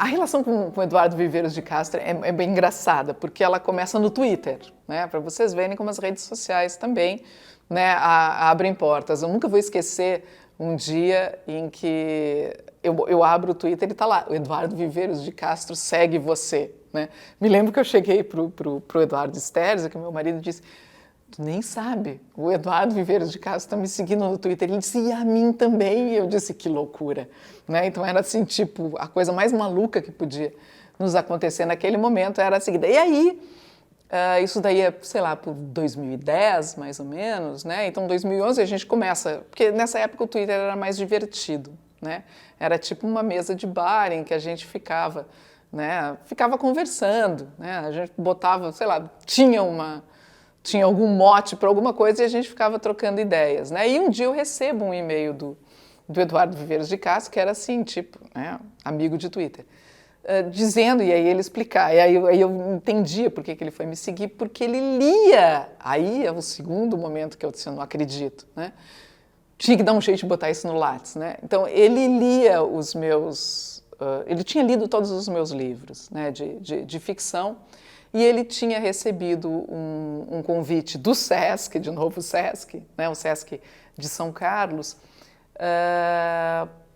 relação com o Eduardo Viveiros de Castro é bem engraçada, porque ela começa no Twitter, né? Para vocês verem como as redes sociais também, né, abrem portas. Eu nunca vou esquecer um dia em que eu abro o Twitter e está lá, o Eduardo Viveiros de Castro segue você. Né? Me lembro que eu cheguei pro Eduardo Sterzi, que meu marido disse, tu nem sabe, o Eduardo Viveiros de Castro está me seguindo no Twitter. Ele disse, e a mim também. E eu disse, que loucura. Né? Então era assim, tipo, a coisa mais maluca que podia nos acontecer naquele momento era a seguida. E aí, isso daí é, sei lá, por 2010, mais ou menos, né? Então, 2011 a gente começa, porque nessa época o Twitter era mais divertido, né? Era tipo uma mesa de bar em que a gente ficava, né? Ficava conversando, né? A gente botava, sei lá, tinha algum mote para alguma coisa e a gente ficava trocando ideias, né? E um dia eu recebo um e-mail do Eduardo Viveiros de Castro, que era assim, tipo, né? Amigo de Twitter. Dizendo, e aí ele explicar, e aí eu entendia por que ele foi me seguir, porque ele lia, aí é o segundo momento que eu disse, eu não acredito, né? Tinha que dar um jeito de botar isso no Lattes, né? Então, ele lia os meus, ele tinha lido todos os meus livros, né, de ficção, e ele tinha recebido um convite do SESC, de novo o SESC, né, o SESC de São Carlos,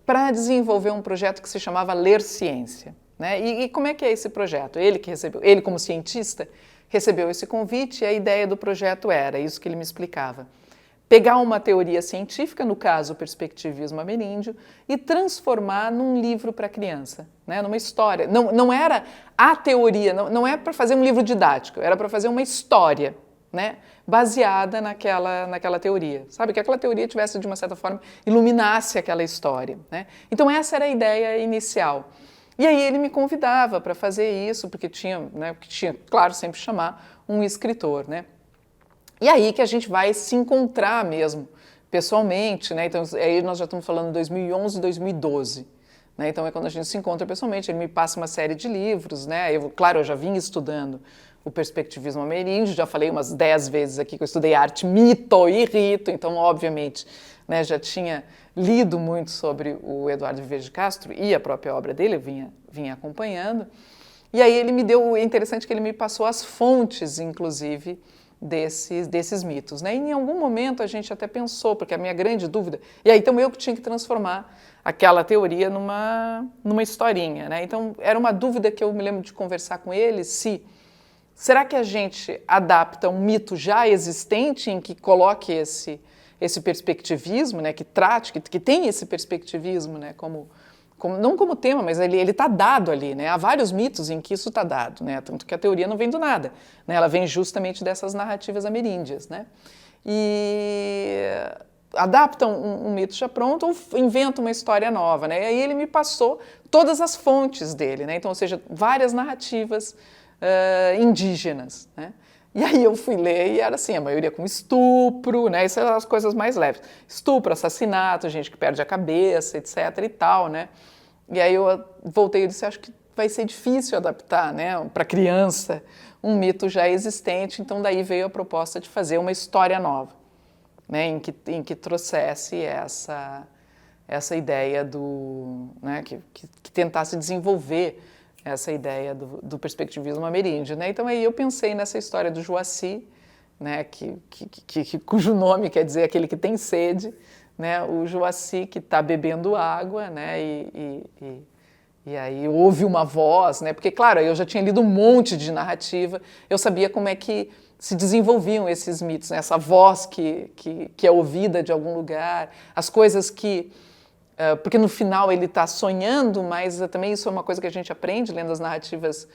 para desenvolver um projeto que se chamava Ler Ciência. Né? E como é que é esse projeto? Ele que recebeu, ele como cientista, recebeu esse convite e a ideia do projeto era, isso que ele me explicava, pegar uma teoria científica, no caso o perspectivismo ameríndio, e transformar num livro para criança, né? Numa história. Não era a teoria, não é para fazer um livro didático, era para fazer uma história, né? Baseada naquela teoria. Sabe, que aquela teoria tivesse, de uma certa forma, iluminasse aquela história. Né? Então essa era a ideia inicial. E aí ele me convidava para fazer isso, porque tinha, claro, sempre chamar um escritor, né? E aí que a gente vai se encontrar mesmo, pessoalmente, né? Então aí nós já estamos falando de 2011, 2012, né? Então é quando a gente se encontra pessoalmente, ele me passa uma série de livros, né? Claro, eu já vinha estudando o perspectivismo ameríndio, já falei umas 10 vezes aqui que eu estudei arte, mito e rito, então obviamente, né, já tinha lido muito sobre o Eduardo Viveiros de Castro e a própria obra dele, eu vinha acompanhando. E aí ele me deu, é interessante que ele me passou as fontes, inclusive, desses mitos. Né? E em algum momento a gente até pensou, porque a minha grande dúvida... E aí então eu que tinha que transformar aquela teoria numa historinha. Né? Então era uma dúvida que eu me lembro de conversar com ele, será que a gente adapta um mito já existente em que coloque esse perspectivismo, né, que trate, que tem esse perspectivismo, né, não como tema, mas ele está dado ali, né? Há vários mitos em que isso está dado, né? Tanto que a teoria não vem do nada, né? Ela vem justamente dessas narrativas ameríndias, né? E adaptam um mito já pronto ou inventam uma história nova, né? E aí ele me passou todas as fontes dele, né? Então, ou seja, várias narrativas indígenas, né? E aí eu fui ler e era assim, a maioria com estupro, né? Isso eram as coisas mais leves. Estupro, assassinato, gente que perde a cabeça, etc e tal, né? E aí eu voltei e disse, acho que vai ser difícil adaptar, né, para criança um mito já existente, então daí veio a proposta de fazer uma história nova, né, em que trouxesse essa ideia né, que tentasse desenvolver essa ideia do perspectivismo ameríndio, né? Então aí eu pensei nessa história do Joaci, né? Cujo nome quer dizer aquele que tem sede, né? O Joaci que está bebendo água, né? E aí ouve uma voz, né? Porque claro, eu já tinha lido um monte de narrativa, eu sabia como é que se desenvolviam esses mitos, né? Essa voz que é ouvida de algum lugar, as coisas que porque no final ele está sonhando, mas também isso é uma coisa que a gente aprende lendo as narrativas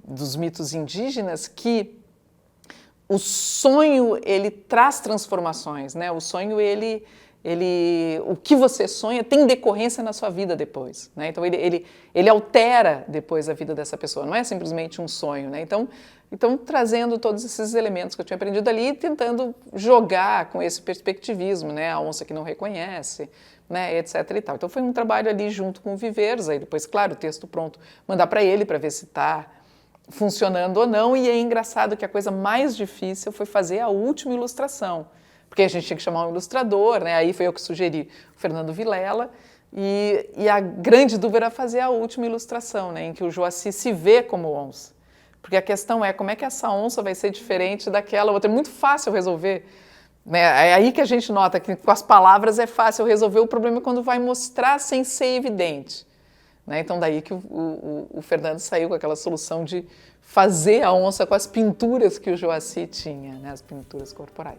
dos mitos indígenas, que o sonho ele traz transformações, né? O sonho o que você sonha tem decorrência na sua vida depois, né? Então ele altera depois a vida dessa pessoa, não é simplesmente um sonho, né? Então trazendo todos esses elementos que eu tinha aprendido ali e tentando jogar com esse perspectivismo, né? A onça que não reconhece, né? Etc e tal. Então foi um trabalho ali junto com o Viveiros, aí depois, claro, o texto pronto, mandar para ele para ver se está funcionando ou não, e é engraçado que a coisa mais difícil foi fazer a última ilustração, porque a gente tinha que chamar um ilustrador, né? Aí foi eu que sugeri o Fernando Vilela, E a grande dúvida era fazer a última ilustração, né, em que o Joaci se vê como onça. Porque a questão é como é que essa onça vai ser diferente daquela outra. É muito fácil resolver, né? É aí que a gente nota que com as palavras é fácil resolver, o problema é quando vai mostrar sem ser evidente. Né? Então daí que o Fernando saiu com aquela solução de fazer a onça com as pinturas que o Joaci tinha, né? As pinturas corporais.